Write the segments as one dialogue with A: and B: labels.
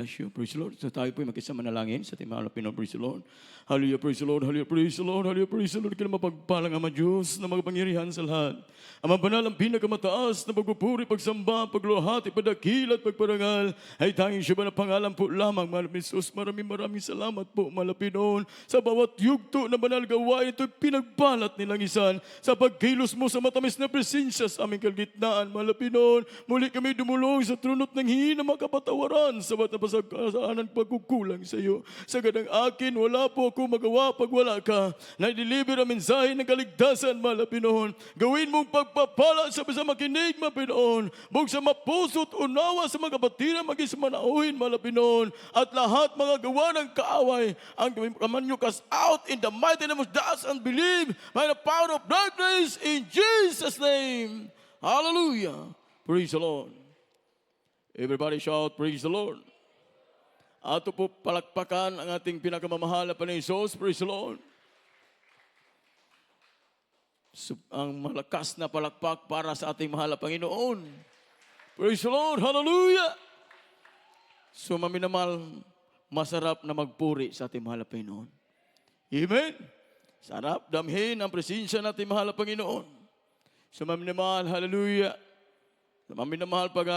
A: Bless you. Praise the Lord. So tayo po'y makisama manalangin sa ating mga Pilipino. Praise the Lord. Hallelujah. Praise the Lord. Hallelujah. Praise the Lord. Hallelujah. Praise the Lord. Kaya mapagpalang Ama Diyos na magapangyarihan sa lahat. Ama banal ang pinakamataas na pagpupuri, pagsamba, pagluluhati, pagdakilat, pagparangal ay tanging siya ba na pangalan po lamang. Maraming Jesus, maraming salamat po, Malapinon, sa bawat yugto na banal gawain ito'y pinagbalat nilang isan sa pagkilos mo sa matamis na presensya sa aming kalgitnaan, Malapinon. Muli kami dumulong sa trunot ng hina makapatawaran sa bawat napasagkasaan pagkukulang sa iyo. Sa ganang akin, wala po ako magawa pag wala ka. Na-deliver ang mensahe ng kaligtasan, Malapinon. Gawin mong pagpapala sa bisa makinig, Malapinon. Buksan mapusot unawa sa mga kapatiran, maging sa manauhin, Malapinon. At lahat mga gawa ng kaaway, ang kaman nyo cast out in the mighty name of Jesus and believe by the power of darkness in Jesus' name. Hallelujah. Praise the Lord. Everybody shout, praise the Lord. Ato po palakpakan ang ating pinakamamahal na Panginoon. Praise the Lord. Ang malakas na palakpak para sa ating mahal na Panginoon. Praise the Lord. Hallelujah. So maminamal, masarap na magpuri sa ating mahal na Panginoon. Amen. Sarap damhin ang presensya natin mahal na Panginoon. So maminamal, hallelujah. Maminamahal pag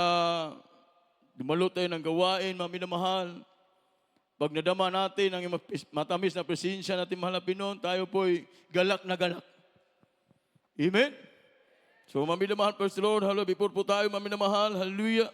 A: dumalo tayo ng gawain, maminamahal. Pag nadama natin ang matamis na presensya natin mahal na Panginoon, tayo po'y galak na galak. Amen? So, maminamahal, praise the Lord, hallelujah. Before po tayo, maminamahal, hallelujah.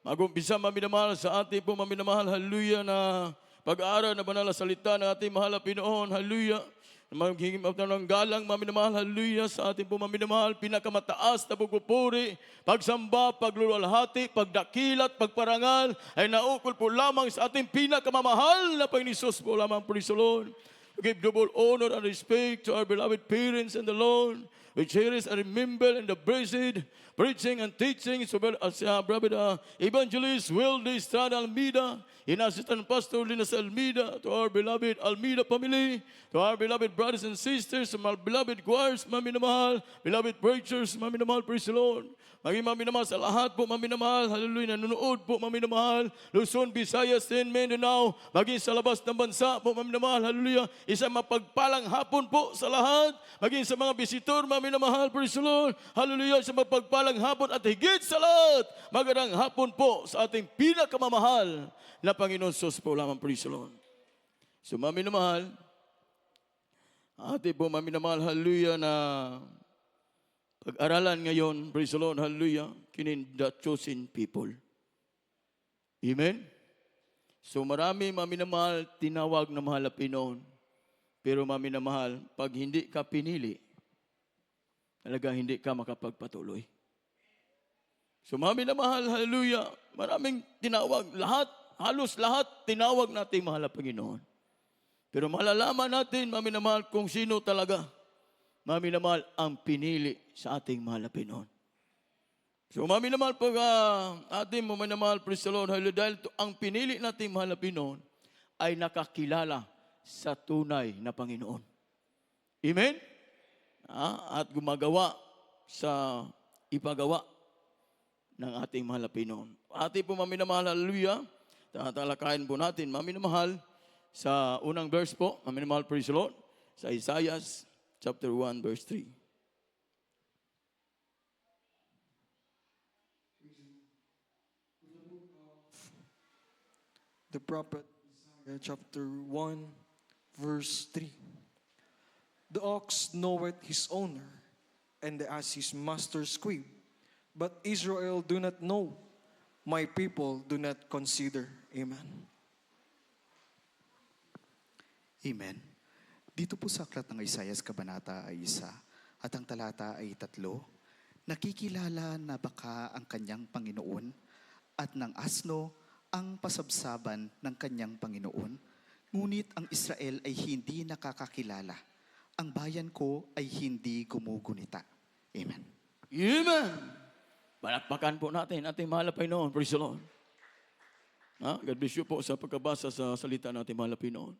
A: Mag-umpisa, maminamahal, sa ating po, maminamahal, hallelujah, na pag-aaral na banal na salita ng ating mahal na Panginoon, hallelujah. Maghingim ng galang, maminamahal, hallelujah, sa ating po, maminamahal, pinakamataas na pagpupuri, pagsamba, pagluluwalhati, pagdakilat, pagparangal, ay naukol po lamang sa ating pinakamamahal na Panginoon Jesus po lamang, praise the Lord. We give double honor and respect to our beloved parents in the Lord. We cherish and remember and the blessed preaching and teaching so well as brother evangelist Wildy Estrada Almeida, in assistant pastor Linas Almeida, to our beloved Almeida family, to our beloved brothers and sisters, my beloved choirs, maminamahal, beloved preachers, maminamahal, praise the Lord. Maging maminamahal sa lahat po, maminamahal, hallelujah, nanonood po, maminamahal, Luzon, Visayas, and Mindanao, maging sa labas ng bansa po, maminamahal, hallelujah, isang mapagpalang hapon po sa lahat, maging sa mga bisitor, maminamahal, praise the Lord, hallelujah, sa mapagpalang hapon at higit sa lahat, magandang hapon po sa ating pinakamamahal na Panginoon Sus po lamang, praise the Lord. So, maminamahal, ate po, maminamahal, hallelujah, na pag-aralan ngayon, praise the Lord, hallelujah, kinin the chosen people. Amen? So marami maminamahal, tinawag na mahal na Pinoon. Pero maminamahal, pag hindi ka pinili, talaga hindi ka makapagpatuloy. So maminamahal, hallelujah, maraming tinawag, halos lahat tinawag natin mahal na Panginoon. Pero malalaman natin, maminamahal, kung sino talaga maminamahal ang pinili sa ating mahal na Panginoon. So maminamahal pag ating maminamahal, praise the Lord, hallelujah, dahil ang pinili nating mahal na Panginoon ay nakakilala sa tunay na Panginoon. Amen? At gumagawa sa ipagawa ng ating mahal na Panginoon. Ating po maminamahal, hallelujah, tatalakayin po natin, maminamahal, sa unang verse po, maminamahal, praise the Lord, sa Isaiah chapter 1, verse 3.
B: The prophet Isaiah chapter 1, verse 3. The ox knoweth his owner, and the ass his master's crib. But Israel do not know, my people do not consider. Amen.
C: Amen. Dito po sa aklat ng Isaiah Kabanata ay 1 at ang talata ay 3, nakikilala na baka ang kanyang Panginoon at ng asno ang pasabsaban ng kanyang Panginoon, ngunit ang Israel ay hindi nakakakilala. Ang bayan ko ay hindi gumugunita. Amen.
A: Amen. Palakpakan po natin ating mahal na Panginoon. Praise the Lord. God bless you po sa pagkabasa sa salita natin mahal na Panginoon.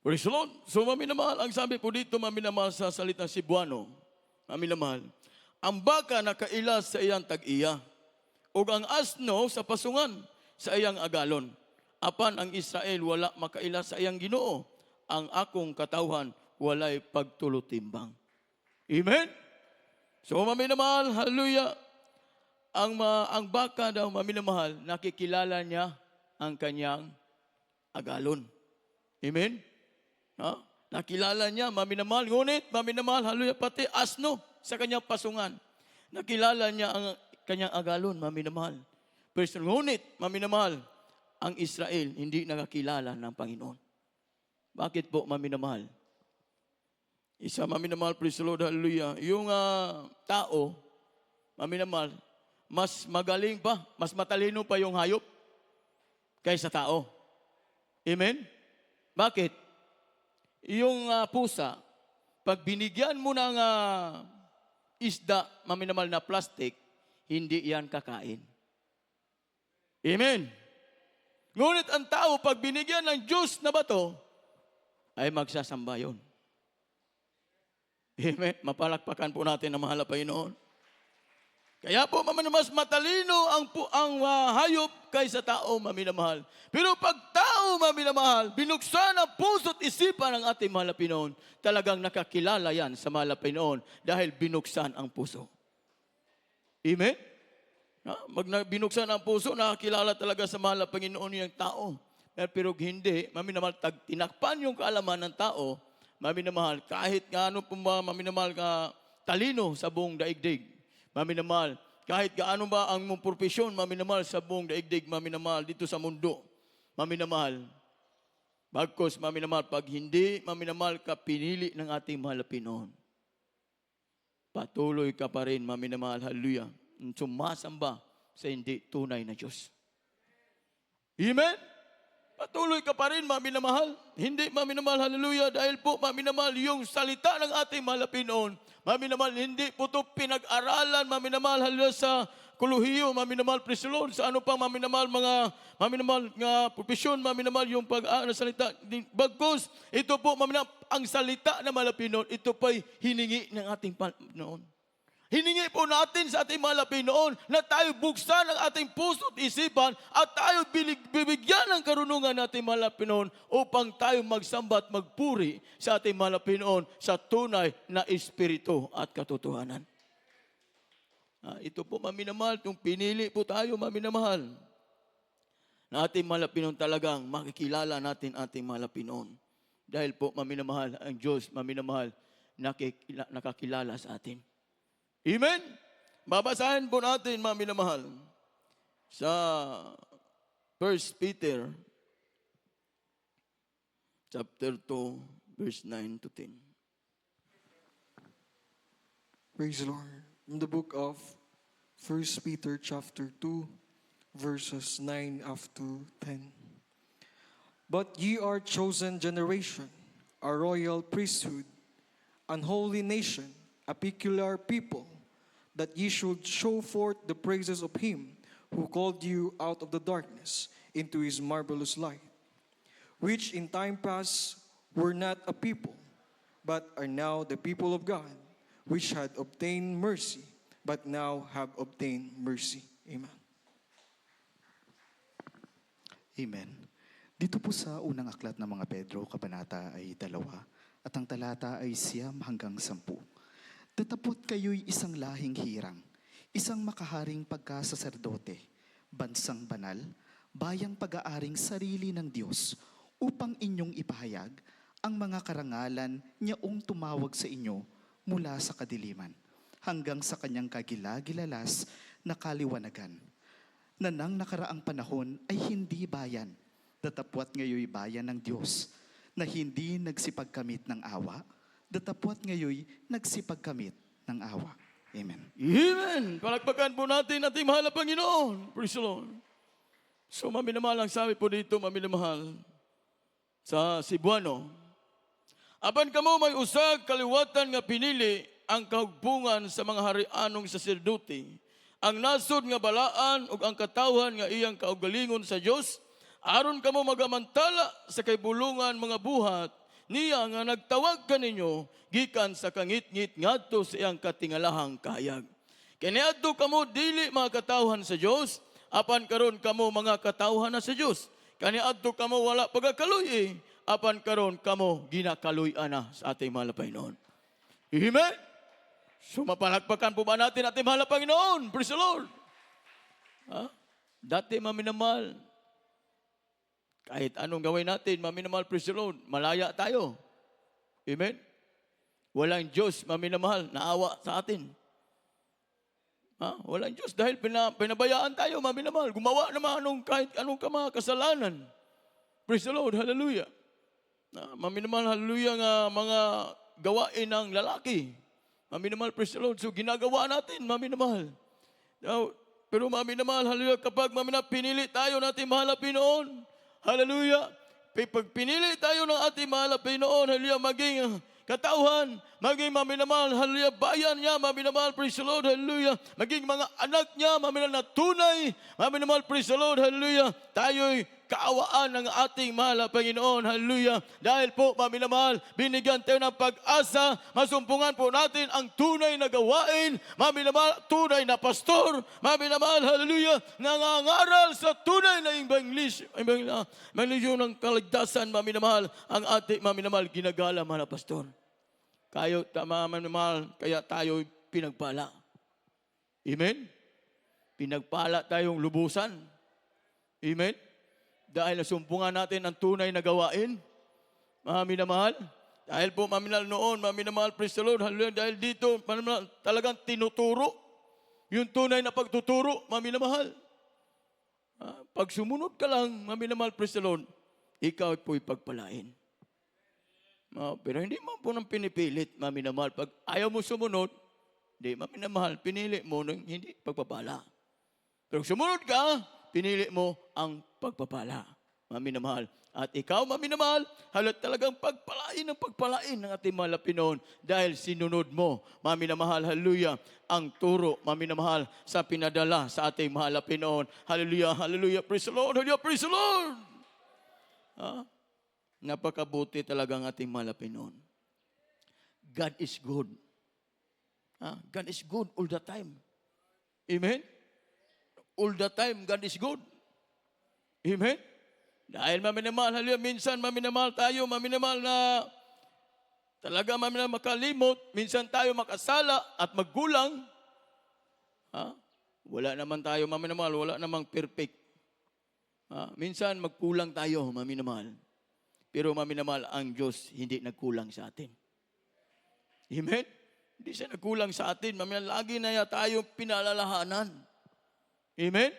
A: Praise the Lord. So maminamahal, ang sabi po dito, maminamahal sa salita Cebuano, maminamahal, ang baka nakailas sa iyang tag-iya, o ang asno sa pasungan sa iyang agalon. apan ang Israel wala makaila sa iyang Ginoo, ang akong katawhan walay pagtulutimbang. Amen? So maminamahal, hallelujah, ang baka daw maminamahal, nakikilala niya ang kanyang agalon. Amen? Ha? Nakilala niya, maminamahal, ngunit maminamahal, hallelujah, pati asno sa kanyang pasungan. Nakilala niya ang kanyang agalon, maminamahal. Pero ngunit, maminamahal, ang Israel hindi nakakilala ng Panginoon. Bakit po maminamahal? Isa maminamahal, praise the Lord, hallelujah. Yung tao, maminamahal, mas magaling pa, mas matalino pa yung hayop kaysa tao. Amen? Bakit? Yung pusa, pag binigyan mo ng isda, maminamahal na plastic, hindi yan kakain. Amen? Ngunit ang tao, pag binigyan ng Diyos na bato, ay magsasamba yun. Amen? Mapalakpakan po natin ang mahal na Panginoon. Kaya po, mas matalino ang hayop kaysa tao, maminamahal. Pero pag tao, maminamahal, binuksan ang puso't isipan ng ating mahal na Panginoon, talagang nakakilala yan sa mahal na Panginoon dahil binuksan ang puso. Amen? Binuksan ang puso, nakakilala talaga sa mahal na Panginoon yung tao. Pero hindi, maminamahal, tinakpan yung kaalaman ng tao, maminamahal, kahit gaano po ba, maminamahal ka talino sa buong daigdig. Maminamahal, kahit gaano ba ang mong propesyon, maminamahal sa buong daigdig, maminamahal dito sa mundo. Maminamahal. Bagkos, maminamahal, pag hindi, maminamahal ka, pinili ng ating mahal na Panginoon. Patuloy ka pa rin, maminamahal, hallelujah, sumasamba sa hindi tunay na Diyos. Amen? Patuloy ka pa rin, maminamahal. Hindi, maminamahal, hallelujah, dahil po, maminamahal, yung salita ng ating mahal na Panginoon, maminamahal, hindi po ito pinag-aralan, maminamahal, hallelujah, sa kuluhiyo, maminamahal, praise the Lord, sa ano pang maminamahal, mga maminamahal nga profesyon, maminamahal, yung salita. Bagkus, ito po, maminamahal, ang salita ng mahal na Panginoon, ito po'y hiningi ng ating Panginoon. Hiningi po natin sa ating mahal na Panginoon na tayo buksan ang ating puso at isipan at tayo bibigyan ng karunungan natin mahal na Panginoon upang tayo magsamba at magpuri sa ating mahal na Panginoon sa tunay na espiritu at katotohanan. Ito po, maminamahal, itong pinili po tayo, maminamahal, na ating mahal na Panginoon talagang makikilala natin ating mahal na Panginoon. Dahil po, maminamahal, ang Diyos, maminamahal, nakakilala sa atin. Amen? Babasahin po natin, maminamahal, sa 1 Peter chapter 2, verse 9 to 10.
B: Praise the Lord. In the book of 1 Peter chapter 2, verses 9 up to 10. But ye are chosen generation, a royal priesthood, an holy nation, a peculiar people, that ye should show forth the praises of him who called you out of the darkness into his marvelous light, which in time past were not a people, but are now the people of God, which had obtained mercy, but now have obtained mercy. Amen.
C: Amen. Dito po sa unang aklat ng mga Pedro, kabanata ay 2, at ang talata ay 9 hanggang 10. Datapot kayo'y isang lahing hirang, isang makaharing pagkasaserdote, bansang banal, bayang pag-aaring sarili ng Diyos, upang inyong ipahayag ang mga karangalan niyaong tumawag sa inyo mula sa kadiliman, hanggang sa kanyang kagilagilalas na kaliwanagan, na nang nakaraang panahon ay hindi bayan, datapwat ngayoy bayan ng Diyos, na hindi nagsipagkamit ng awa, datapwat ngayoy nagsipagkamit ng awa. Amen.
A: Amen. Palakpakan po natin ating mahal na Panginoon. Praise the Lord. So, maminamahal, ang sabi po dito, maminamahal, sa Cebuano, apan kamo may usag kaliwatan nga pinili ang kahugpungan sa mga harianong saserdote, ang nasod nga balaan ug ang katawhan nga iyang kaugalingon sa Dios, aron kamo magamantala sa kaybulungan mga buhat niya nga nagtawag kaninyo gikan sa kangit-ngit ngadto sa iyang katingalahang kahayag. Kaniadto kamo dili mga katawhan sa Dios, apan karon kamo mga katawhan na sa Dios. Kaniadto kamo wala pagkakaloy eh. Apan karon kamo ginakaloy-an na sa ating mahal na Panginoon. Amen? So mapalakpakan po ba natin ating mahal na Panginoon? Praise the Lord. Ha? Dati maminamahal. Kahit anong gawin natin, maminamahal, praise the Lord, malaya tayo. Amen? Walang Diyos, maminamahal, naawa sa atin. Ha? Walang Diyos dahil pinabayaan tayo, maminamahal. Gumawa naman kahit anong kasalanan. Praise the Lord, hallelujah. Maminamahal, hallelujah, nga mga gawain ng lalaki. Maminamahal, praise the Lord. So ginagawa natin, maminamahal. Now, pero maminamahal, hallelujah, kapag maminamahal, pinili tayo natin mahal na Pinoon. Hallelujah. Pag pinili tayo ng ating mahal na Pinoon, hallelujah, maging katauhan, maging maminamahal, hallelujah, bayan niya, maminamahal, praise the Lord, hallelujah, maging mga anak niya, maminamahal na tunay, maminamahal, praise the Lord, hallelujah, tayo'y kaawaan ng ating mahal na Panginoon, hallelujah, dahil po, maminamahal, binigyan tayo ng pag-asa, masumpungan po natin ang tunay na gawain, maminamahal, tunay na pastor, maminamahal, hallelujah, nangangaral sa tunay na Ebanghelyo ng kaligtasan, maminamahal, ang ating maminamahal, ginagala, mahal na pastor. Kayo, maminamahal, kaya tayo pinagpala. Amen? Pinagpala tayong lubusan. Amen? Dahil nasumpungan natin ang tunay na gawain. Maminamahal. Dahil po, maminamahal noon, maminamahal, praise the Lord, hallelujah. Dahil dito, maminamahal, talagang tinuturo. Yung tunay na pagtuturo, maminamahal. Pag sumunod ka lang, maminamahal, praise the Lord, ikaw po'y pagpalain. Pero hindi mo po nang pinipilit, maminamahal. Pag ayaw mo sumunod, hindi, maminamahal, pinili mo nang hindi pagpapala. Pero sumunod ka, pinili mo ang pagpapala, maminamahal. At ikaw, maminamahal, halat talagang pagpalain ng ating mahal na Pinoon dahil sinunod mo, maminamahal, hallelujah, ang turo, maminamahal, sa pinadala sa ating mahal na Pinoon. Hallelujah, hallelujah, praise the Lord, hallelujah, praise the Lord. Napakabuti talaga ang ating mahal na Pinoon. God is good. God is good all the time. Amen? All the time, God is good. Amen? Dahil maminamahal, hallelujah, minsan maminamahal tayo, maminamahal na talaga maminamahal makalimot, minsan tayo makasala at maggulang. Wala naman tayo maminamahal, wala namang perfect. Minsan magkulang tayo, maminamahal. Pero maminamahal, ang Diyos hindi nagkulang sa atin. Amen? Hindi siya nagkulang sa atin. Maminamahal, lagi na tayo pinalalahanan. Amen?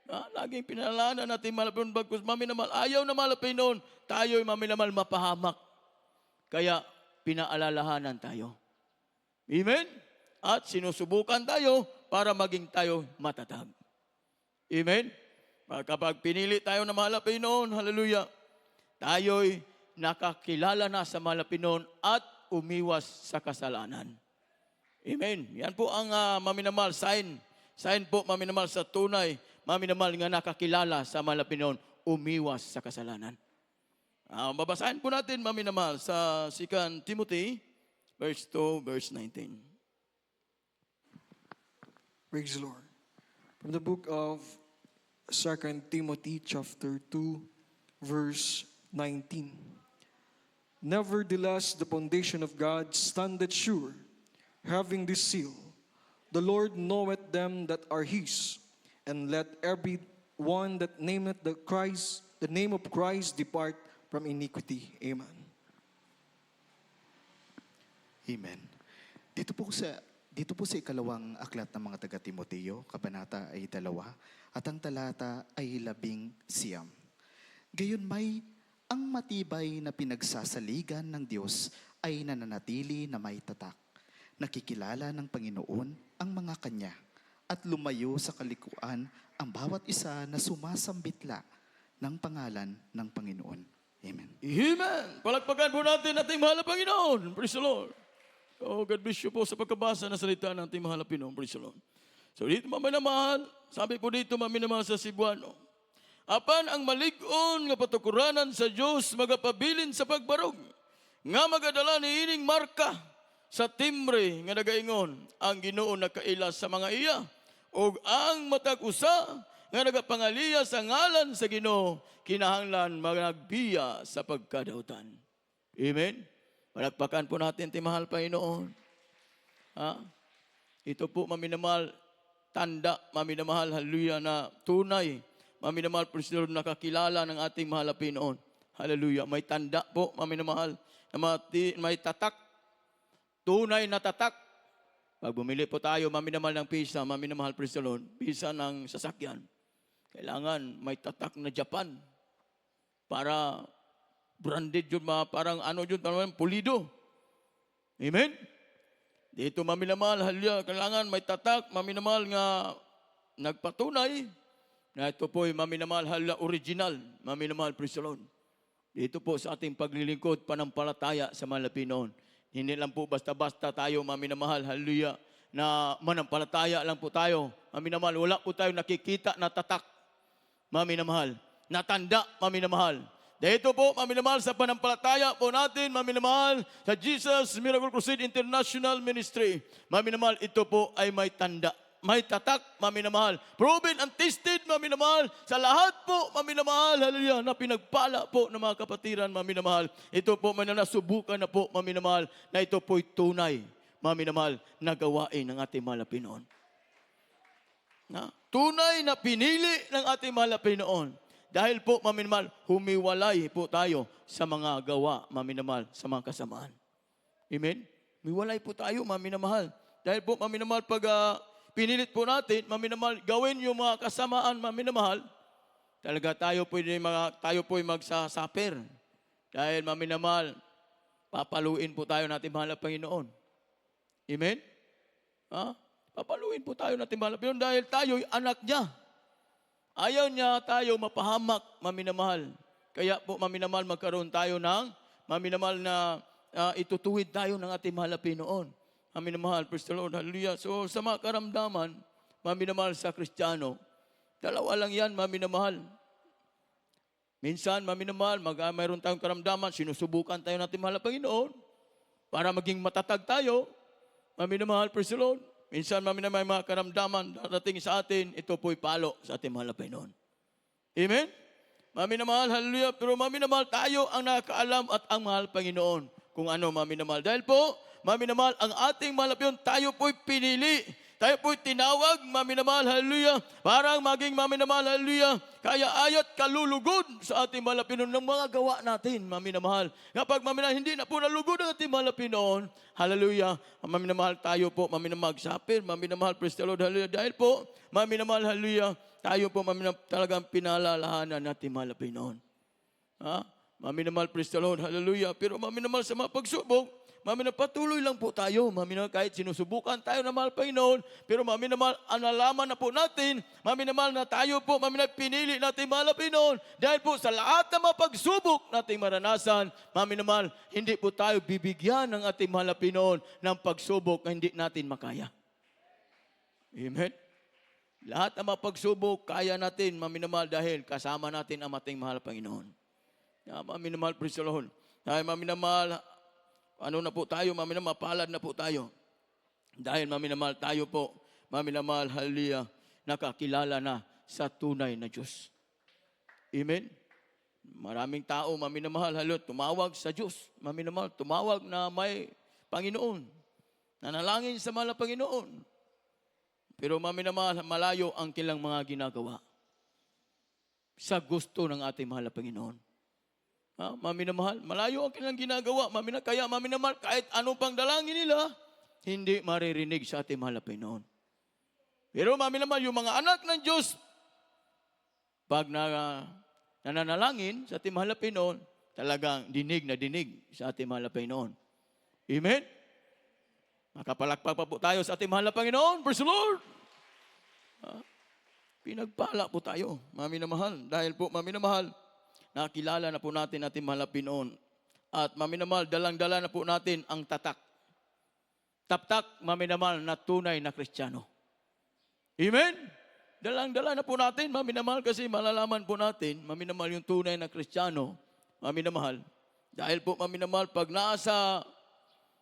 A: Laging pinalalahanan natin malapin bagkus. Maminamahal, ayaw na malapin noon. Tayo'y maminamahal mapahamak. Kaya pinaalalahanan tayo. Amen? At sinusubukan tayo para maging tayo matatag. Amen? Kapag pinili tayo na mahal na Panginoon, hallelujah, tayo'y nakakilala na sa mahal na Panginoon at umiwas sa kasalanan. Amen. Yan po ang maminamahal, sign. Sign po, maminamahal, sa tunay, maminamahal nga nakakilala sa mahal na Panginoon, umiwas sa kasalanan. Babasahin po natin, maminamahal, sa 2 Timothy, verse 2, verse 19.
B: Praise the Lord. From the book of 2 Timothy chapter 2, verse 19. Nevertheless, the foundation of God standeth sure, having this seal. The Lord knoweth them that are his, and let every one that nameth the name of Christ depart from iniquity. Amen.
C: Amen. Dito po sa ikalawang aklat ng mga taga-Timoteo, kabanata ay 2, at ang talata ay 11. Gayon ang matibay na pinagsasaligan ng Diyos ay nananatili na may tatak. Nakikilala ng Panginoon ang mga kanya at lumayo sa kalikuan ang bawat isa na sumasambitla ng pangalan ng Panginoon. Amen.
A: Amen. Palakpakan po natin ating mahal na Panginoon. Praise the Lord. God bless you po sa pagkabasa ng salita ng ating mahal na Panginoon. Praise the Lord. So dito maminamahal, sabi po dito maminamahal sa Cebuano, apan ang malig-on nga patukuranan sa Diyos magapabilin sa pagbarog, nga magadala ni ining marka sa timbre nga nagaingon, ang Ginoo nakaila sa mga iya, o ang matag usa nga nagapangaliya sa ngalan sa Ginoo, kinahanglan magbiya sa pagkadautan. Amen? Palakpakan po natin, timahal Panginoon. Ha? Ito po, maminamahal, tanda, maminamahal, hallelujah, na tunay, maminamahal, praise the Lord, nakakilala ng ating mahal na Panginoon. Hallelujah. May tanda po, maminamahal, na may tatak, tunay na tatak. Pag bumili po tayo, maminamahal ng pisa, maminamahal, praise the Lord, pisa ng sasakyan. Kailangan may tatak na Japan para branded yun, parang ano yun, pulido. Amen? Dito maminamahal, halya, kailangan may tatak, maminamahal nga nagpatunay na ito po ay maminamahal, halya, original, maminamahal, praise the Lord. Dito po sa ating paglilingkod, panampalataya sa mahal na Panginoon. Hindi lang po basta-basta tayo, maminamahal, halya, na manampalataya lang po tayo. Maminamahal, wala po tayo nakikita na tatak, maminamahal, na tanda, maminamahal. Dito po, maminamahal, sa panampalataya po natin, maminamahal, sa Jesus Miracle Crusade International Ministry. Maminamahal, ito po ay may tanda, may tatak, maminamahal. Proven and tested, maminamahal, sa lahat po, maminamahal, hallelujah, na pinagpala po ng mga kapatiran, maminamahal. Ito po, mananasubukan na po, maminamahal, na ito po'y tunay, maminamahal, na gawain ng ating mahal na Panginoon. Na, tunay na pinili ng ating mahal na Panginoon. Dahil po, maminamahal, humiwalay po tayo sa mga gawa, maminamahal, sa mga kasamaan. Amen? Humiwalay po tayo, maminamahal. Dahil po, maminamahal, pag pinilit po natin, maminamahal, gawin yung mga kasamaan, maminamahal, talaga tayo po'y magsasaper. Dahil, maminamahal, papaluin po tayo natin mahal na Panginoon. Amen? Ha? Papaluin po tayo natin mahal na Panginoon dahil tayo'y anak niya. Ayaw niya tayo mapahamak, maminamahal. Kaya po, maminamahal, magkaroon tayo ng maminamahal na itutuwid tayo ng ating mahal na Panginoon. Maminamahal, praise the Lord, hallelujah. So, sa mga karamdaman, maminamahal sa Kristiyano, dalawa lang yan, maminamahal. Minsan, maminamahal, mayroon tayong karamdaman, sinusubukan tayo ng ating mahal na Panginoon para maging matatag tayo. Maminamahal, praise the Lord. Minsan, maminamahal, mga karamdaman darating sa atin, ito po'y palo sa ating mahal na Panginoon. Amen? Maminamahal, hallelujah. Pero maminamahal, tayo ang nakakaalam at ang mahal Panginoon kung ano maminamahal. Dahil po, maminamahal, ang ating mahal na Panginoon, tayo po'y pinili. Tayo po'y tinawag, maminamahal, hallelujah. Parang maging maminamahal, hallelujah. Kaya ayat kalulugod sa ating mahal na Panginoon ng mga gawa natin, maminamahal. Kapag maminamahal, hindi na po nalugod ang ating mahal na Panginoon, hallelujah. Maminamahal tayo po, maminamahal sapir, maminamahal, praise the Lord, hallelujah. Dahil po, maminamahal, hallelujah. Tayo po, maminamahal, talagang pinalalahanan natin mahal na Panginoon. Ha? Maminamahal, praise the Lord, hallelujah. Pero maminamahal sa mga pagsubok, maminamahal, patuloy lang po tayo. Maminamahal, kahit sinusubukan tayo ng mahal Panginoon, pero maminamahal, ang nalaman na po natin, maminamahal na tayo po, maminamahal, pinili natin mahal Panginoon. Dahil po sa lahat ng mga pagsubok nating maranasan, maminamahal, hindi po tayo bibigyan ng ating mahal Panginoon ng pagsubok na hindi natin makaya. Amen? Lahat ng mga pagsubok, kaya natin, maminamahal, dahil kasama natin ang ating mahal Panginoon. Maminamahal, praise the Lord. Dahil maminamahal, ano na po tayo, maminamahal, palad na po tayo. Dahil maminamahal tayo po, maminamahal, hallelujah, nakakilala na sa tunay na Diyos. Amen? Maraming tao, maminamahal, hallelujah, tumawag sa Diyos. Maminamahal, tumawag na may Panginoon. Nanalangin sa mahal na Panginoon. Pero maminamahal, malayo ang kilang mga ginagawa sa gusto ng ating mahal na Panginoon. Maminamahal, malayo ang kanilang ginagawa. Kaya maminamahal, kahit anong pang dalangin nila, hindi maririnig sa ating mahal na Panginoon. Pero maminamahal, yung mga anak ng Diyos, pag nananalangin sa ating mahal na Panginoon, talagang dinig na dinig sa ating mahal na Panginoon. Amen? Makapalakpak pa po tayo sa ating mahal na Panginoon. Praise the Lord! Pinagpala po tayo, maminamahal. Dahil po, maminamahal, nakilala na po natin ating mahal na Panginoon. At maminamahal, dalang-dala na po natin ang tatak. Taptak, maminamahal na tunay na Kristiyano. Amen? Dalang-dala na po natin, maminamahal, kasi malalaman po natin, maminamahal yung tunay na Kristiyano, maminamahal. Dahil po, maminamahal, pag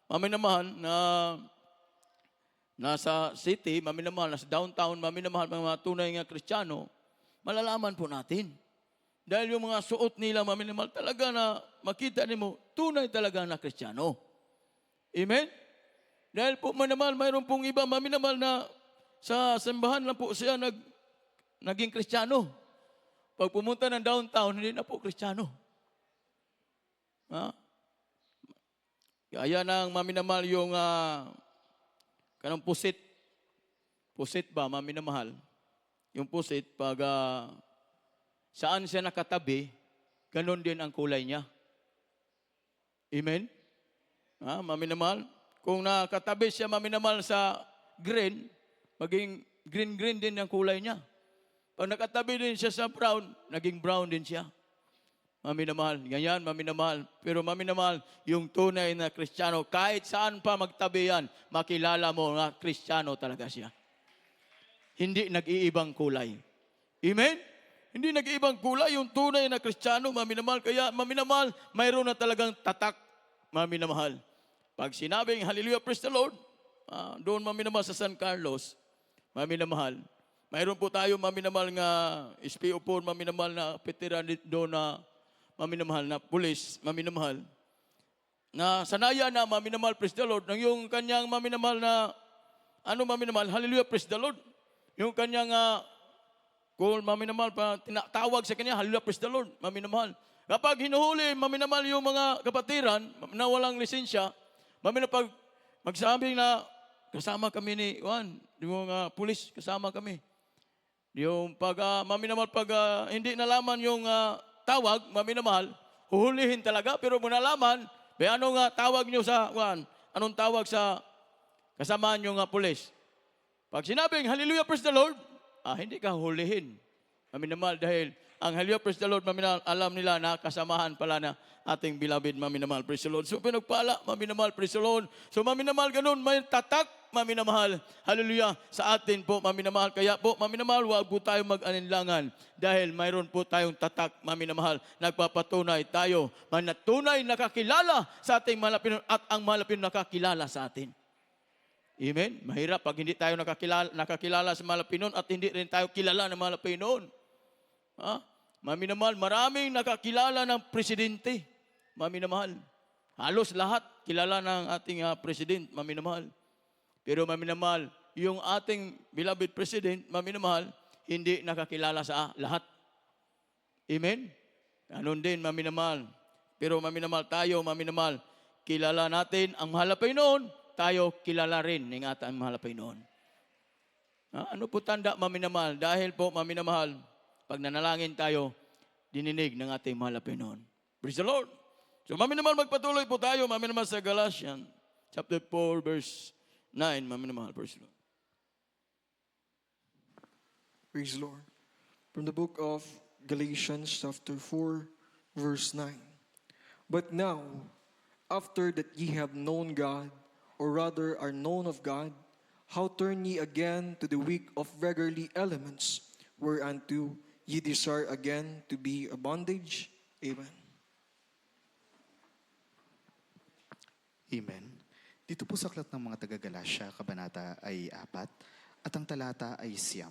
A: maminamahal na nasa city, maminamahal, nasa downtown, maminamahal, mga tunay nga Kristiyano, malalaman po natin. Dahil yung mga suot nila, maminamal, talaga na makita mo, tunay talaga na Kristiyano. Amen? Dahil po maminamal, mayroon pong iba, maminamal na sa simbahan lang po siya naging Kristiyano. Pag pumunta ng downtown, hindi na po Kristiyano. Ha? Kaya nang maminamal yung kanang pusit. Pusit ba, maminamahal? Yung pusit, pag saan siya nakatabi, ganon din ang kulay niya. Amen? Maminamahal? Kung nakatabi siya maminamahal sa green, maging green-green din ang kulay niya. Pag nakatabi din siya sa brown, naging brown din siya. Maminamahal. Ganyan, maminamahal. Pero maminamahal, yung tunay na Kristiyano, kahit saan pa magtabi yan, makilala mo na Kristiyano talaga siya. Hindi nag-iibang kulay. Amen? Hindi nag-iibang kulay, yung tunay na Kristiyano, maminamahal. Kaya maminamahal, mayroon na talagang tatak, maminamahal. Pag sinabing, Hallelujah, praise the Lord, doon maminamahal sa San Carlos, maminamahal. Mayroon po tayo maminamahal nga SPO po, maminamahal na petera doon na maminamahal na pulis, maminamahal. Na sanaya na maminamahal, praise the Lord, nang yung kanyang maminamahal na, maminamahal, Hallelujah, praise the Lord. Yung kanyang, kung maminamahal pa, tinatawag sa kanya, Hallelujah, praise the Lord, maminamahal. Kapag hinuhuli, maminamahal yung mga kapatiran na walang lisensya, maminamahal, magsabi na, kasama kami ni Juan, yung pulis, kasama kami. Yung pag, maminamahal, pag hindi nalaman yung tawag, maminamahal, huhulihin talaga, pero kung nalaman, anong tawag nyo sa Juan? Anong tawag sa kasamaan nyo pulis? Pag sinabing, Hallelujah, praise the Lord, hindi ka hulihin. Maminamahal, dahil ang Hallelujah, praise the Lord, maminamahal, alam nila na kasamahan pala na ating beloved, maminamahal, praise the Lord. So, pinagpala, maminamahal, praise the Lord. So, maminamahal, ganun, may tatak, maminamahal, hallelujah, sa atin po, maminamahal. Kaya po, maminamahal, huwag po tayo mag-alinlangan dahil mayroon po tayong tatak, maminamahal. Nagpapatunay tayo, tunay nakakilala sa ating mahal na Panginoon at ang mahal na Panginoon nakakilala sa atin. Amen? Mahirap pag hindi tayo nakakilala sa mahal na Panginoon at hindi rin tayo kilala ng mahal na Panginoon. Maminamahal, maraming nakakilala ng presidente. Maminamahal. Halos lahat kilala ng ating president, maminamahal. Pero maminamahal, yung ating beloved president, maminamahal, hindi nakakilala sa lahat. Amen? Ganon din, maminamahal. Pero maminamahal tayo, maminamahal, kilala natin ang mahal na Panginoon, tayo kilala rin ng ating mahal na Panginoon. Ano po tanda, maminamahal? Dahil po, maminamahal, pag nanalangin tayo, dininig ng ating mahal na Panginoon. Praise the Lord! So, maminamahal, magpatuloy po tayo, maminamahal sa Galatians, chapter 4, verse 9, maminamahal, praise the Lord.
B: Praise the Lord. From the book of Galatians chapter 4, verse 9. But now, after that ye have known God, or rather are known of God, how turn ye again to the weak of beggarly elements, whereunto ye desire again to be a bondage? Amen.
C: Amen. Dito po sa aklat ng mga taga-Galasya, kabanata ay 4, at ang talata ay 9.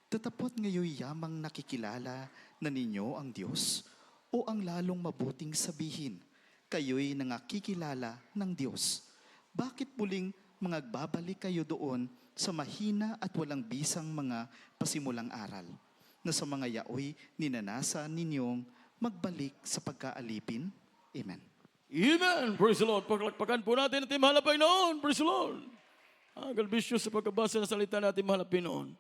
C: Tatapot ngayon yamang nakikilala na ninyo ang Diyos, o ang lalong mabuting sabihin, kayo'y nangakikilala ng Diyos. Bakit muling magbabalik kayo doon sa mahina at walang bisang mga pasimulang aral, na sa mga yaoy ninanasa ninyong magbalik sa pagkaalipin? Amen.
A: Amen! Praise the Lord! Paglakpakan po natin ating mahal na Panginoon. Praise the Lord! Galbisyo sa pagkabasa ng salita natin mahal na Panginoon.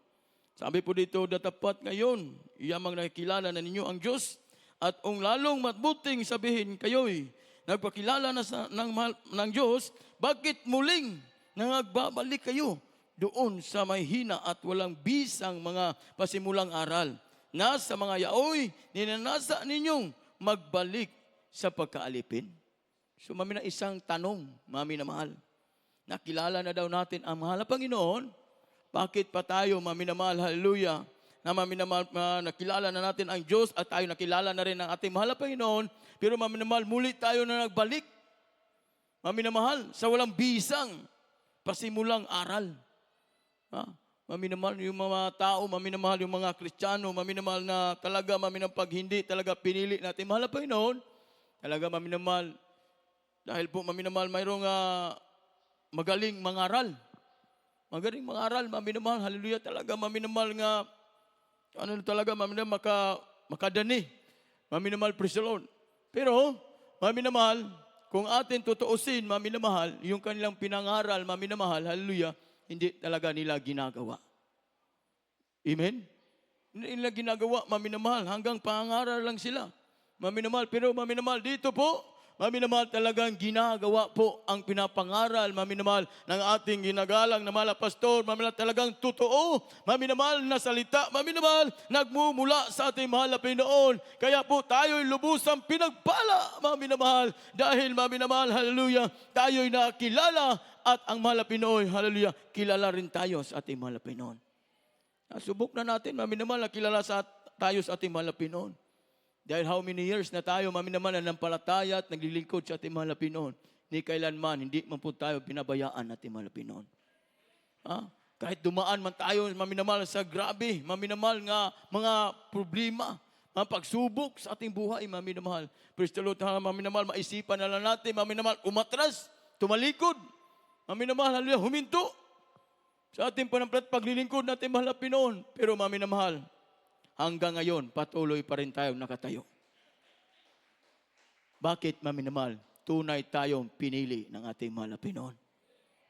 A: Sabi po dito, datapat ngayon, iyamang nakikilala na ninyo ang Diyos, at ang lalong matbuting sabihin kayo'y nagpakilala na ng Diyos, bakit muling nagbabalik kayo doon sa may hina at walang bisang mga pasimulang aral, na sa mga yaoy ninanasa ninyong magbalik sa pagkaalipin? So, mami na isang tanong, mami na mahal. Nakilala na daw natin ang mahal na Panginoon. Bakit pa tayo, mami na mahal, hallelujah, na mami na mahal, nakilala na natin ang Diyos at tayo nakilala na rin ang ating mahal na Panginoon, pero mami na mahal, muli tayo na nagbalik. Mami na mahal, sa walang bisang pasimulang aral. maminamahal yung mga tao, maminamahal yung mga Kristiyano, maminamahal na talaga, maminamahal pag hindi talaga pinili natin mahal na Panginoon, talaga maminamahal. Dahil po maminamahal, mayroong magaling mangaral. Magaling mangaral, maminamahal, hallelujah, talaga maminamahal nga, talaga maminamahal, makadani. Maminamahal, praise the Lord. Pero, maminamahal, kung atin tutuusin, maminamahal, yung kanilang pinangaral, maminamahal, hallelujah, hindi talaga nila ginagawa. Amen? Hindi nila ginagawa, maminamahal, hanggang pangaral lang sila. Maminamahal, pero maminamahal dito po, maminamahal talagang ginagawa po ang pinapangaral, maminamahal ng ating ginagalang na mahal na pastor, maminamahal talagang totoo, maminamahal na salita, maminamahal nagmumula sa ating mahal na Panginoon. Kaya po tayo'y lubusang pinagpala, maminamahal, dahil maminamahal, hallelujah, tayo'y nakilala at ang mahal na Panginoon, hallelujah, kilala rin tayo sa ating mahal na Panginoon. Subok na natin, maminamahal, nakilala tayo sa ating mahal na Panginoon. Dahil how many years na tayo, maminamahal, na nampalataya at naglilingkod sa ating mahal na Panginoon. Ni kailanman, hindi man po tayo pinabayaan ating mahal na Panginoon. Kahit dumaan man tayo, maminamahal, sa grabe, maminamahal nga mga problema, mga pagsubok sa ating buhay, maminamahal. Praise the Lord, maminamahal, maisipan na lang natin, maminamahal, umatras, tumalikod, maminamahal, hallelujah, huminto sa ating paglilingkod natin mahal na Panginoon. Pero maminamahal, hanggang ngayon, patuloy pa rin tayong nakatayo. Bakit, maminamahal? Tunay tayong pinili ng ating mahal na Panginoon.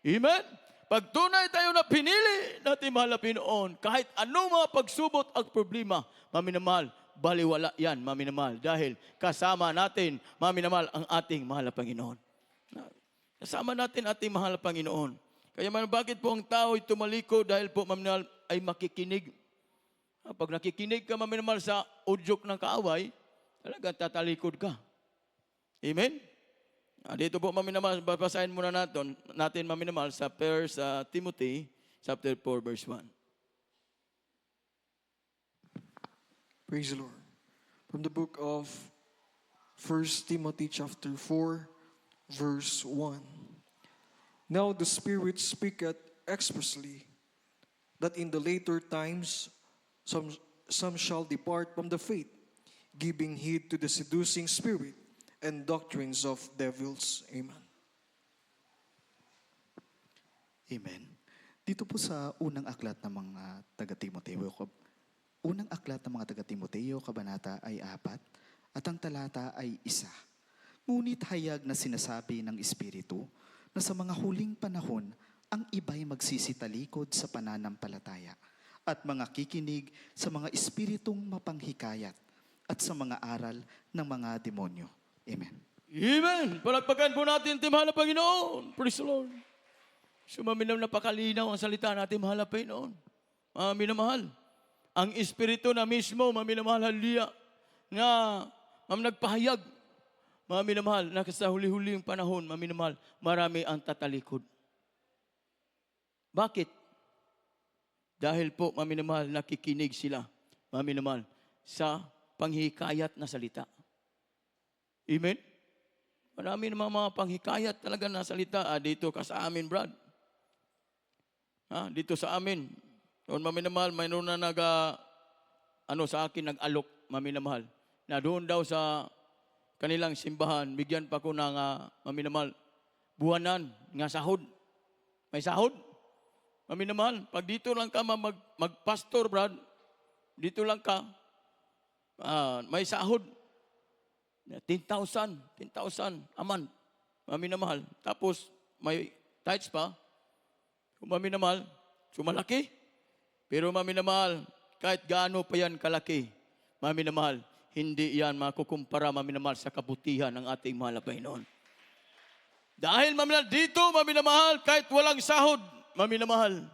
A: Amen? Pag tunay tayo na pinili ng ating mahal na Panginoon, kahit anong mga pagsubot at problema, maminamahal, baliwala yan, maminamahal. Dahil kasama natin, maminamahal, ang ating mahal na Panginoon. Kasama natin ating mahal na Panginoon. Kaya bakit po ang tao ay tumaliko? Dahil po, maminamahal, ay makikinig. Pag nakikinig ka, maminamahal, sa udyok ng kaaway, talagang tatalikod ka. Amen? Dito po, maminamahal, babasahin muna natin maminamahal, sa 1 Timothy, chapter 4, verse 1.
B: Praise the Lord. From the book of 1 Timothy chapter 4, verse 1. Now the Spirit speaketh expressly, that in the later times some shall depart from the faith, giving heed to the seducing spirit and doctrines of devils. Amen.
C: Amen. Dito po sa unang aklat ng mga taga-Timoteo, kabanata ay 4, at ang talata ay 1. Ngunit hayag na sinasabi ng Espiritu na sa mga huling panahon, ang iba'y magsisitalikod sa pananampalataya at mga kikinig sa mga espiritong mapanghikayat at sa mga aral ng mga demonyo. Amen.
A: Amen! Palagpagan po natin, ating mahal na Panginoon. Praise the Lord. Sumaminam na pakalinaw ang salita natin, mahal na Panginoon. Minamahal. Ang Espiritu na mismo, maminamahal, hallelujah, nga nagpahayag, maminamahal, na sa huli-huling panahon, maminamahal, marami ang tatalikod. Bakit? Dahil po, maminamahal, nakikinig sila, maminamahal, sa panghikayat na salita. Amen? Marami naman mga panghikayat talaga na salita. Dito ka sa amin, Brad. Dito sa amin. Doon, maminamahal, mayroon na sa akin, nag-alok, maminamahal, na doon daw sa kanilang simbahan, bigyan pa ko ng, maminamahal, buwanan, nga sahod. May sahod. Maminamahal, pag dito lang ka mag-pastor, Brad, dito lang ka, may sahod. 10,000 a month. Maminamahal. Tapos, may tithes pa. Maminamahal, sumalaki. Pero maminamahal, kahit gaano pa yan kalaki, maminamahal, hindi yan makukumpara, maminamahal, sa kabutihan ng ating mahal na Panginoon. Dahil maminamahal, dito, maminamahal, kahit walang sahod, maminamahal.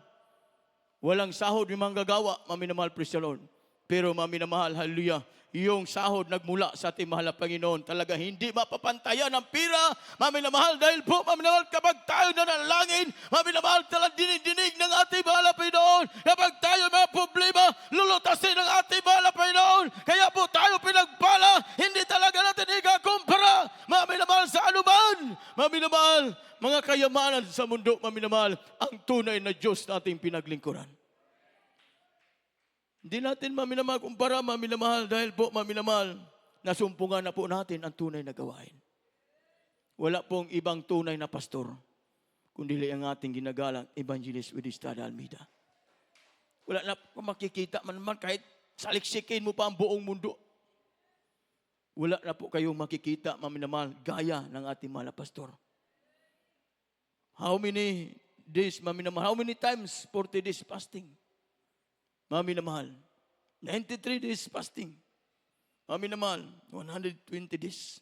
A: Walang sahod yung mga gagawa, maminamahal, praise the Lord. Pero maminamahal, hallelujah, yung sahod nagmula sa ating mahal na Panginoon. Talaga hindi mapapantayan ng pira, maminamahal, dahil po, maminamahal, kapag tayo nanalangin, maminamahal, talagang dinig ng ating mahal na Panginoon. Kapag tayo may problema, lulutasin ng ating mahal na Panginoon. Kaya po tayo pinagpala, hindi talaga natin ikakumpara, maminamahal, sa anuman. Maminamahal, mga kayamanan sa mundo, maminamahal, ang tunay na Diyos na ating pinaglingkuran. Hindi natin maminamahal kumpara, maminamahal dahil po maminamahal, nasumpungan na po natin ang tunay na gawain. Wala pong ibang tunay na pastor, kundi ang ating ginagalang Evangelist Widistad Almeida. Wala na po makikita man kahit saliksikin mo pa ang buong mundo. Wala na po kayong makikita, maminamahal, gaya ng ating mahal na pastor. How many days, maminamahal? How many times? 40 days fasting. Maminamahal. 93 days fasting. Maminamahal. 120 days.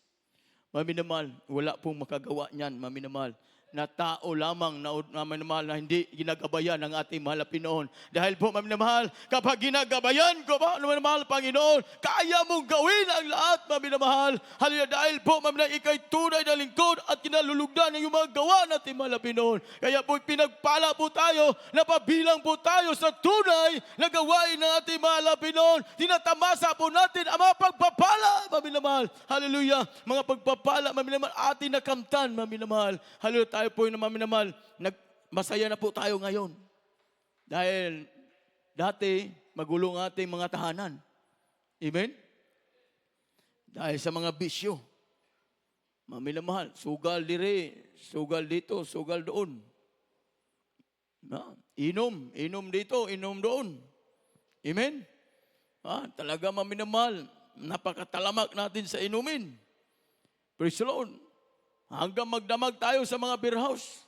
A: Maminamahal. Wala pong makagawa niyan, maminamahal, na tao lamang na maminamahal na hindi ginagabayan ng ating mahal na Pinoon. Dahil po, maminamahal, kapag ginagabayan ko ba, maminamahal, Panginoon, kaya mong gawin ang lahat, maminamahal. Halina, dahil po, maminamahal, ikay tunay na lingkod at kinalulugdan ng iyong mga gawa natin, mahal na Pinoon. Kaya po, pinagpala po tayo, napabilang po tayo sa tunay na gawain ng ating mahal na Pinoon. Tinatamasa po natin ang mga pagpapala, maminamahal. Hallelujah. Mga pagpapala, maminamahal, ating nakamtan, maminamahal. Hallelujah. Tayo po yung maminamahal, masaya na po tayo ngayon. Dahil dati, magulong ating mga tahanan. Amen? Dahil sa mga bisyo. Maminamahal, sugal dire, sugal dito, sugal doon. Inom dito, inom doon. Amen? Talaga maminamahal, napakatalamak natin sa inumin. Praise the Lord. Hanggang magdamag tayo sa mga beer house.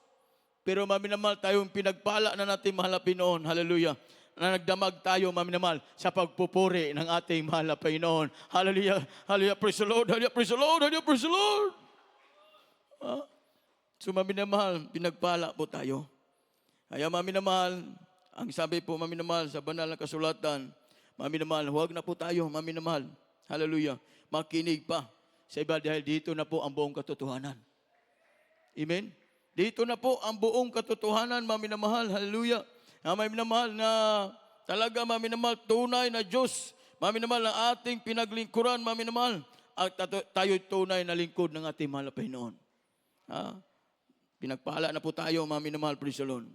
A: Pero maminamahal tayong pinagpala na natin mahal na Pinoon. Hallelujah. Na nagdamag tayo, maminamahal, sa pagpupuri ng ating mahal na Pinoon. Hallelujah. Hallelujah. Praise the Lord. Hallelujah. Praise the Lord. Hallelujah. Praise the Lord. So maminamahal, pinagpala po tayo. Kaya maminamahal, ang sabi po maminamahal sa banal na kasulatan, maminamahal, huwag na po tayo, maminamahal. Hallelujah. Makinig pa sa iba dahil dito na po ang buong katotohanan. Amen? Dito na po ang buong katotohanan, maminamahal. Hallelujah. Maminamahal na talaga, maminamahal, tunay na Diyos. Maminamahal na ating pinaglingkuran, maminamahal. At tayo tunay na lingkod ng ating mahal na Panginoon. Pinagpala na po tayo, maminamahal, praise the Lord.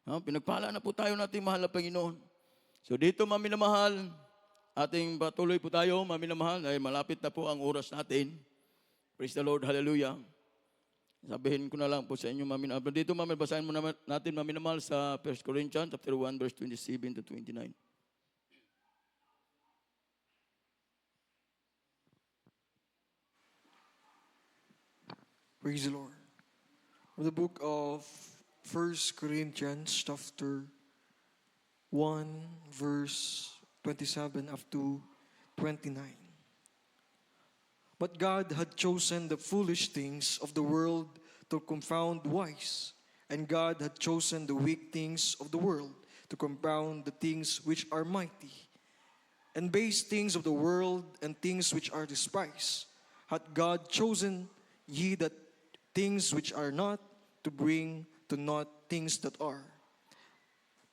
A: Pinagpala na po tayo ng ating mahal na Panginoon. So dito, maminamahal, ating patuloy po tayo, maminamahal, dahil malapit na po ang oras natin. Praise the Lord, hallelujah. Sabihin ko na lang po sa inyo, maminamahal. Dito, basahin mo natin, maminamahal, sa 1 Corinthians chapter 1, verse 27 to 29.
B: Praise the Lord. From the book of 1 Corinthians chapter 1, verse 27 up to 29. But God had chosen the foolish things of the world to confound wise, and God had chosen the weak things of the world to confound the things which are mighty, and base things of the world and things which are despised. Hath God chosen ye that things which are not, to bring to naught things that are,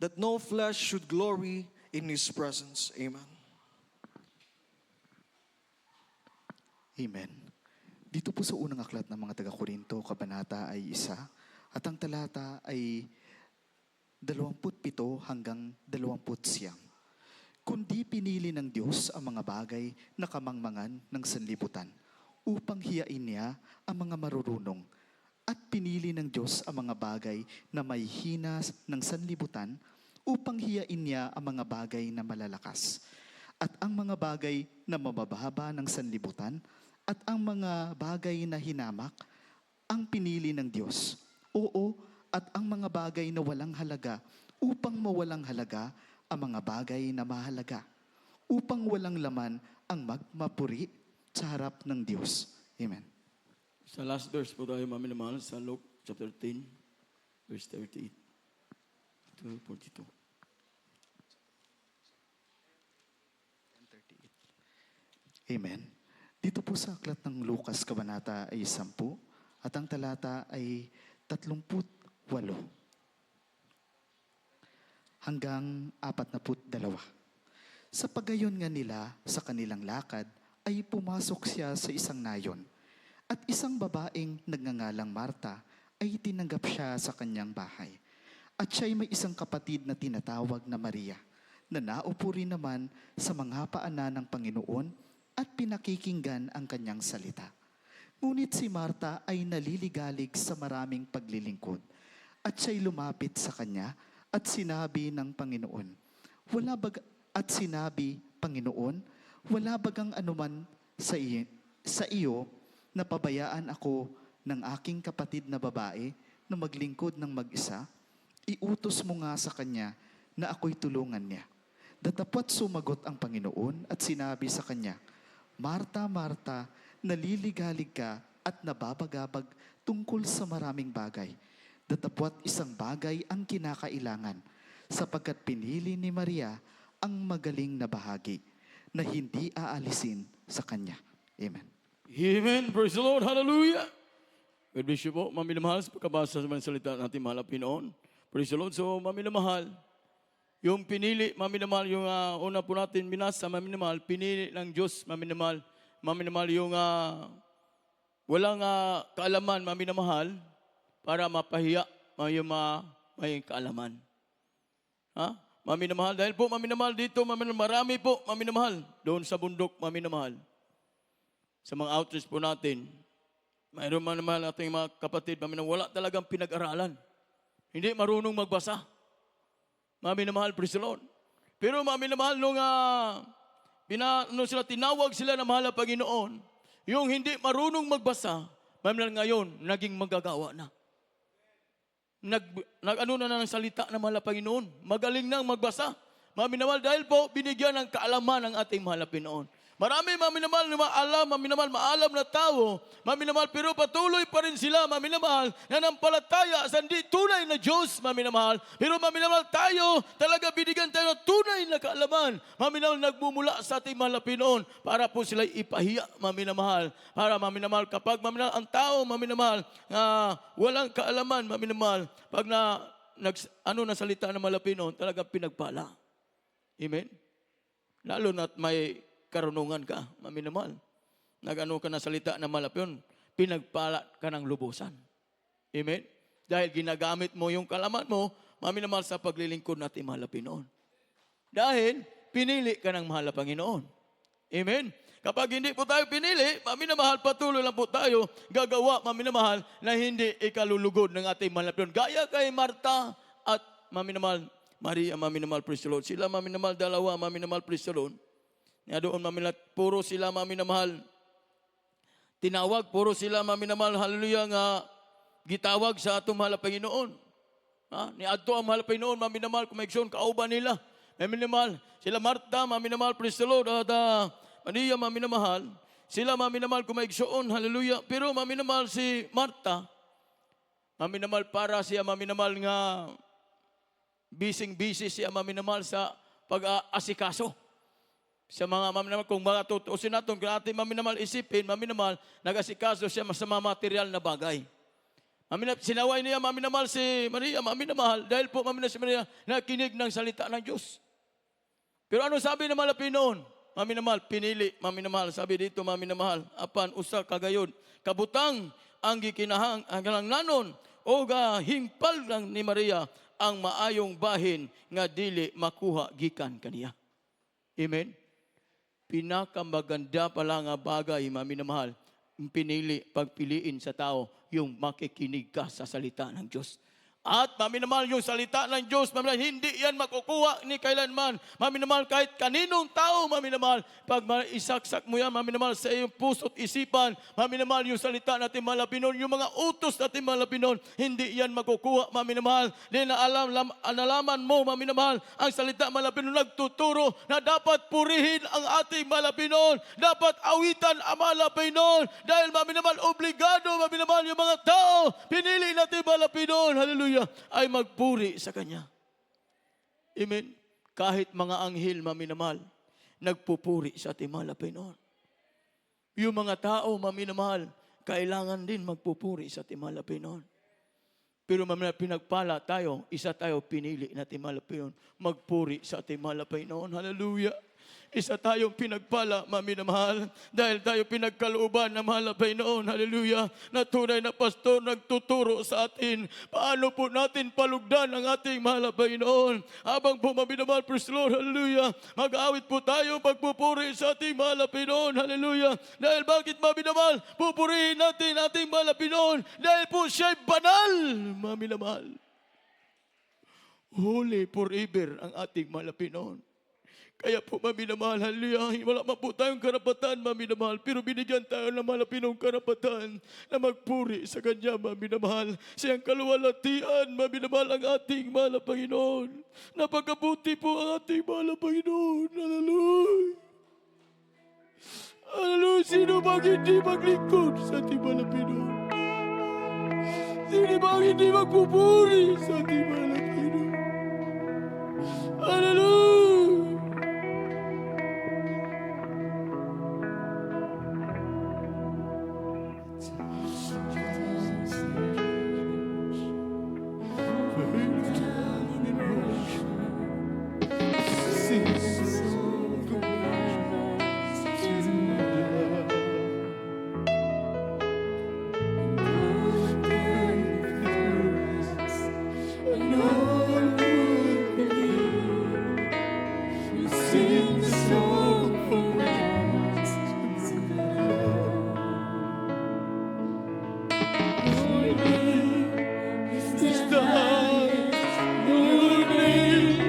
B: that no flesh should glory in His presence. Amen.
C: Amen. Dito po sa unang aklat ng mga taga-Korinto, kabanata ay 1, at ang talata ay 27 hanggang 29. Kundi pinili ng Diyos ang mga bagay na kamangmangan ng sanlibutan upang hiyain niya ang mga marurunong, at pinili ng Diyos ang mga bagay na may hina ng sanlibutan upang hiyain niya ang mga bagay na malalakas, at ang mga bagay na mabababa ng sanlibutan, at ang mga bagay na hinamak, ang pinili ng Diyos. Oo, at ang mga bagay na walang halaga, upang mawalang halaga ang mga bagay na mahalaga, upang walang laman ang magmapuri sa harap ng Diyos. Amen.
A: Sa last verse po tayo, maminamahal, sa Luke chapter 10, verse 38 to 42.
C: Amen. Dito po sa aklat ng Lucas, kabanata ay 10, at ang talata ay 38 hanggang 42. Sa pagayon nga nila sa kanilang lakad, ay pumasok siya sa isang nayon, at isang babaeng nagngangalang Marta ay tinanggap siya sa kanyang bahay. At siya'y may isang kapatid na tinatawag na Maria, na naupo rin naman sa mga paanan ng Panginoon at pinakikinggan ang kanyang salita. Ngunit si Marta ay naliligalig sa maraming paglilingkod at siya'y lumapit sa kanya at sinabi ng Panginoon, Panginoon, wala bagang anuman sa iyo na pabayaan ako ng aking kapatid na babae na maglingkod ng mag-isa? Iutos mo nga sa kanya na ako'y tulungan niya. Datapwat sumagot ang Panginoon at sinabi sa kanya, Marta, Marta, naliligalig ka at nababagabag tungkol sa maraming bagay. Datapwat isang bagay ang kinakailangan, sapagkat pinili ni Maria ang magaling na bahagi na hindi aalisin sa kanya. Amen.
A: Amen. Praise the Lord. Hallelujah. God bless you po, mami na mahal, sa pagkabasa sa mga salita ng ating mahal na Pinoon. Praise the Lord. So, mami na mahal, yung pinili, mami na mahal, yung una po natin binasa, mami na mahal, pinili ng Diyos, mami na mahal, yung walang kaalaman, mami na mahal, para mapahiya may kaalaman. Ha? Mami na mahal, dahil po, mami na mahal, dito, mami na marami po, mami na mahal, doon sa bundok, mami na mahal. Sa mga outreach po natin, mayroon man naman ating mga kapatid, mami na wala talagang pinag-aralan. Hindi marunong magbasa. Mami na mahal, praise the Lord. Pero mami na mahal, nung tinawag sila na mahal na Panginoon, yung hindi marunong magbasa, mami na ngayon, naging magagawa na. Nag-ano na ng salita ng mahal na Panginoon. Magaling nang magbasa. Mami na mahal, dahil po, binigyan ng kaalaman ng ating mahal na Panginoon. Marami, mami na mahal, na maalam, mami na mahal, maalam na tao, mami na mahal, pero patuloy pa rin sila, mami na mahal, nanampalataya sa hindi tunay na Diyos, mami na mahal. Pero mami na mahal, tayo, talaga binigyan tayo ng tunay na kaalaman. Mami na mahal, nagmumula sa ating mahal na Pinoon para po sila ipahiya, mami na mahal. Para mami na mahal, kapag mami na ang tao, mami na mahal, walang kaalaman, mami na mahal, pag salita ng mahal na Pinoon, talaga pinagpala. Amen? Lalo na't may karunungan ka, mami na mahal. Nag-ano ka na salita na malapyon, pinagpala ka ng lubusan. Amen? Dahil ginagamit mo yung kalaman mo, mami na mahal, sa paglilingkod natin mahal na Pinoon. Dahil pinili ka ng mahal na Panginoon. Amen? Kapag hindi po tayo pinili, mami na mahal, patuloy lang po tayo gagawa, mami na mahal, na hindi ikalulugod ng ating mahal na Pinoon. Gaya kay Marta at mami na mahal, Maria, mami na mahal, praise the Lord. Sila, mami na mahal, dalawa, mami na mahal, praise the Lord. Nga doon, mami na, puro sila, mami na mahal, tinawag, puro sila, mami na mahal, hallelujah, nga gitawag sa atong mahal na Panginoon. Ni adto ang mahal na Panginoon, mami na mahal, kumaigsoon, kauban nila, mami na mahal, sila Marta, mami na mahal, praise the Lord, at Maria, mami na mahal, sila, mami na mahal, kumaigsoon, hallelujah, pero mami na mahal si Marta, mami na mahal, para siya, mami na mahal, nga busy siya, mami na mahal, sa pag-asikaso. Sa mga mami naman, kung mga tutuusin natin, kung ating mami naman isipin, mami naman, nag-asikaso siya sa mga material na bagay. Sinaway niya, mami naman si Maria, mami naman, dahil po mami na si Maria, nakinig ng salita ng Diyos. Pero ano sabi ng mga Pinoon? Mami naman, pinili, mami naman, sabi dito, mami naman, apan usa kagayon, kabutang ang gikinahang, ang nanon, o hingpal lang ni Maria, ang maayong bahin, nga dili makuha gikan kaniya. Amen? Pinakamaganda pala nga bagay, mami na mahal, pagpiliin sa tao, yung makikinig ka sa salita ng Diyos. At mami na mahal, yung salita ng Diyos, mami na mahal, hindi yan makukuha ni kailanman. Mami na mahal, kahit kaninong tao, mami na mahal, pag isaksak mo yan, mami na mahal, sa iyong puso't isipan, mami na mahal, yung salita natin mahal na Pinoon, yung mga utos natin mahal na Pinoon, hindi yan makukuha, mami na mahal. Dahil nalaman mo, mami na mahal, ang salita mahal na Pinoon, nagtuturo na dapat purihin ang ating mahal na Pinoon, dapat awitan ang mahal na Pinoon, dahil mami na mahal, obligado, mami na mahal, yung mga tao, pinili natin mahal na Pinoon, hallelujah, ay magpuri sa Kanya. Amen. Kahit mga anghel, mami na mahal, nagpupuri sa ating mahal na Panginoon. Yung mga tao, mami na mahal, kailangan din magpupuri sa ating mahal na Panginoon. Pero mami na pinagpala tayo, isa tayo pinili na ating mahal na Panginoon, magpuri sa ating mahal na Panginoon. Hallelujah. Isa tayong pinagpala, maminamahal, dahil tayo pinagkalooban na mahal na Panginoon, hallelujah, na tunay na pastor nagtuturo sa atin, paano po natin palugdan ang ating mahal na Panginoon. Habang po maminamahal, praise the Lord, hallelujah, mag-aawit po tayo pagpupuri sa ating mahal na Panginoon, hallelujah. Dahil bakit maminamahal, pupurihin natin ating mahal na Panginoon, dahil po siya'y banal, maminamahal. Holy forever ang ating mahal na Panginoon. Kaya po, maminamahal, hallelujah, wala man po tayong karapatan, maminamahal, pero binigyan tayo ng malapinong karapatan na magpuri sa Kanya, maminamahal. Siyang kaluwalhatian, maminamahal ang ating mahal na Panginoon. Napakabuti po ang ating mahal na Panginoon. Hallelujah. Hallelujah. Sino bang hindi maglingkod sa ating mahal na Panginoon? Sino bang hindi magpupuri sa ating mahal na Panginoon? Hallelujah.
D: Sing the song for us. Your name is the highest. Your name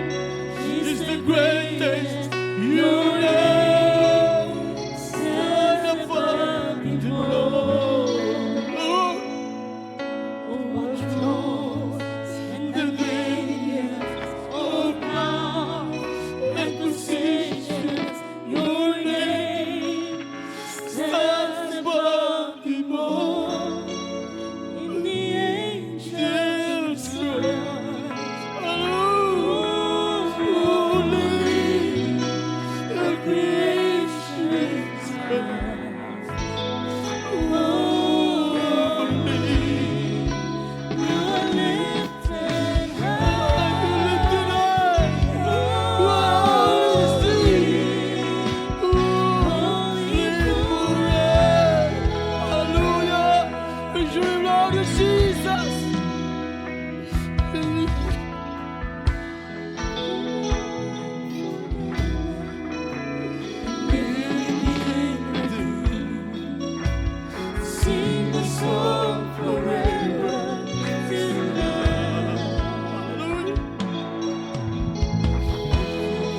D: is the greatest. Your name stands above the Lord. Oh, what thrones and dominions, oh, power and positions. Your name stands above them all. In the angels' cry, holy, the creation's cry, holy, you're lifted high, holy,
A: Hallelujah. Praise you, Lord Jesus.
D: sing the song forever till love.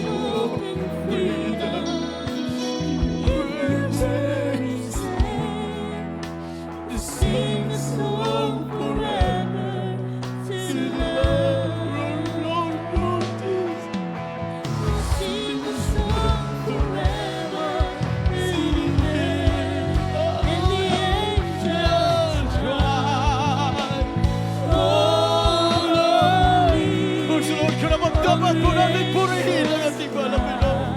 D: Open freedom, in your journey's hand. To sing the song forever till love. Sing the song forever till love. And the angels cry, holy.
A: Praise the Lord. Kaya magdapat po natin purihin ang ating mahal na Panginoon.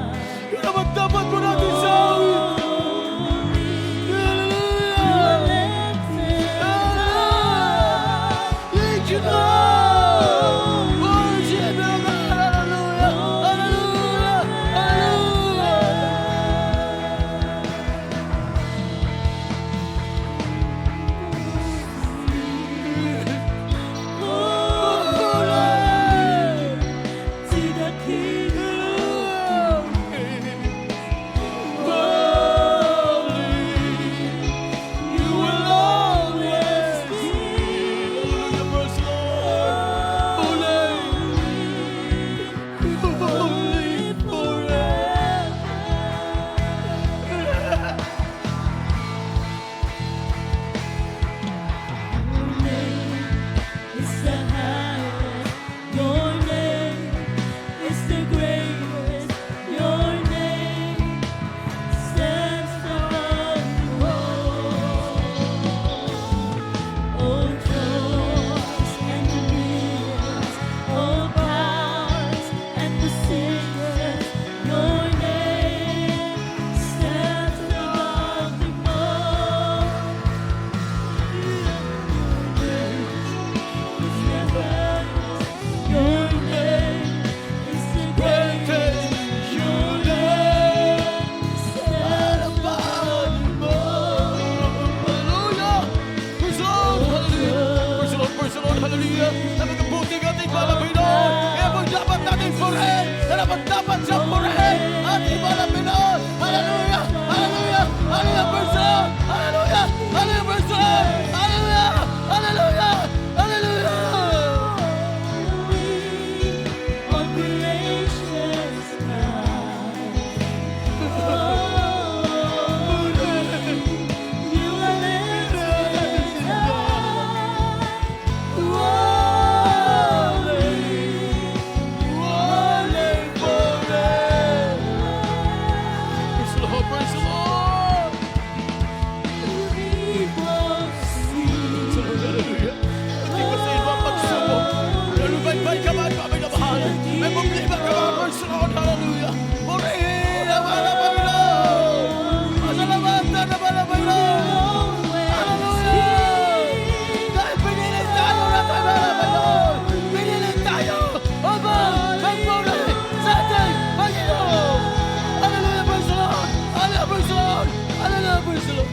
A: Kaya magdapat po natin sa Thank you, Lord. Worship you, God. Hallelujah. Hallelujah.
D: Holy to the King.
A: Hallelujah. Na magkabuting ating mahal na Panginoon. Kaya po dapat natin purihin. Na dapat siyang purihin. Ating mahal na Panginoon. Hallelujah. Hallelujah. Hallelujah. Praise the Lord. Hallelujah. Hallelujah. Praise the Lord. Hallelujah. Hallelujah. Hallelujah.
D: On creation's night. You are lifted high.
A: Praise the Lord. Praise the Lord. Hallelujah. Hindi ko sa iba pagsubok. Nalubaybay ka man, kami na mahal. May problema ka man, praise the Lord. Hallelujah. Purihin ang mahal na Panginoon. Masalamatan ang mahal na Panginoon. Hallelujah. Dahil piniling tayo na tayo mahal na Panginoon. Piniling tayo upang magpuri sa ating Panginoon. Hallelujah, praise the Lord. Hallelujah, praise the Lord. Hallelujah, praise the Lord.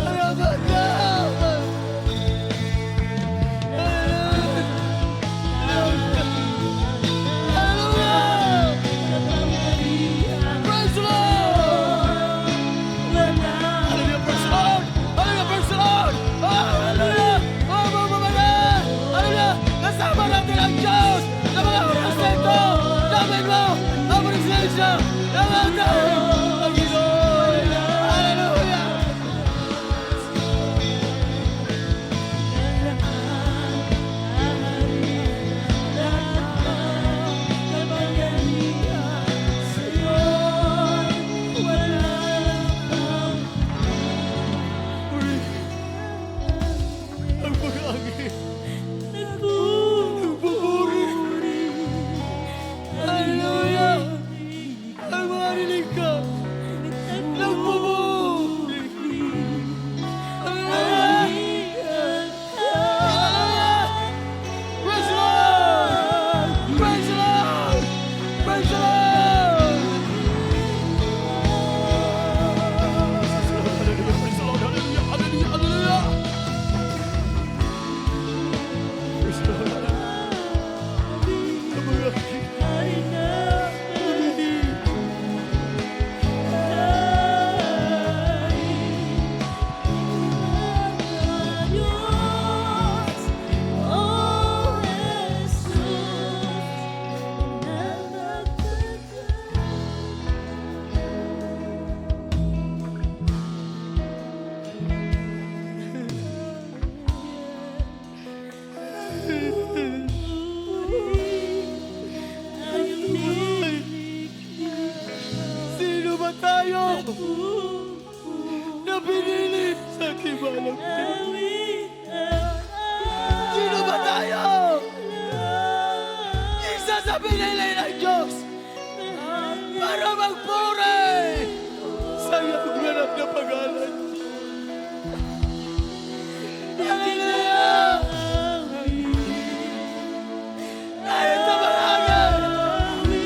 A: Salamat ka. Salamat ka. Hallelujah. Praise the Lord. Hallelujah, praise the Lord. Hallelujah, praise the Lord. Hallelujah. Oh, mamamayan. Hallelujah. Kasama natin ang Diyos na mga oras na ito. Dapat mo ang presensya ng ating Panginoon. Hallelujah. Ang pag-agi. Hallelujah. Ang marinig ka. Nagpupuri. Hallelujah. Hallelujah. Praise the Lord. Praise the Lord. Praise the Lord. Hallelujah. Praise the Lord. Hallelujah. Hallelujah. Hallelujah. Praise the Lord. Ang mga Sino ba tayo na pinili sa tibalang Sino ba tayo? Isa sa pinili ng Diyos para magpuri sa iyong ganap na pangalan. Hallelujah! Dahil sa marangal,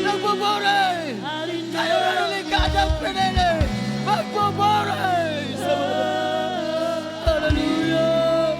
A: nagpupuri! Tayo na nilikadang pinili, magpupuri sa mga. Hallelujah!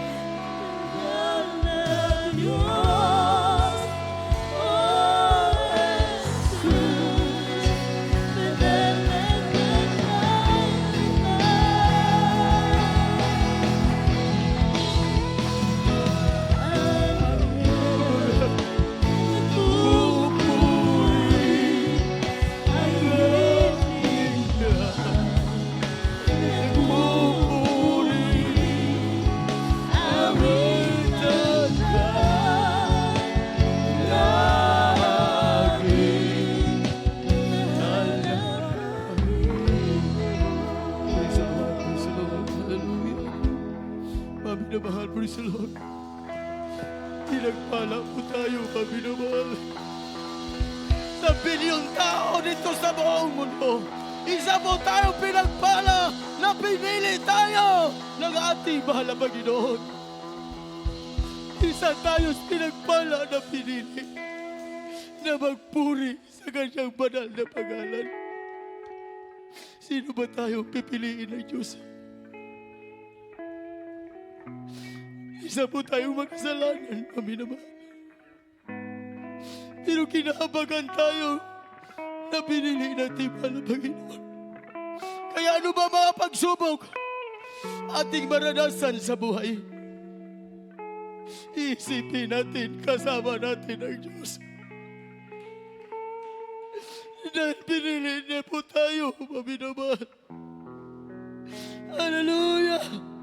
A: Minamahal, praise the Lord. Pinagpala po tayo, minamahal. Sa bilyong tao dito sa buong mundo, isa po tayo pinagpala na pinili tayo ng ating mahal na Panginoon. Isa tayo pinagpala na pinili. na magpuri sa kanyang banal na pangalan. Sino ba tayo pipiliin ng Diyos? Isa po tayong makasalanan, paminamahal. Pero kinahabagan tayo na pinili natin mahal na Panginoon. Kaya ano ba mga pagsubok ating maranasan sa buhay? Iisipin natin, kasama natin ang Diyos. Dahil pinili niya po tayo, paminamahal. Hallelujah!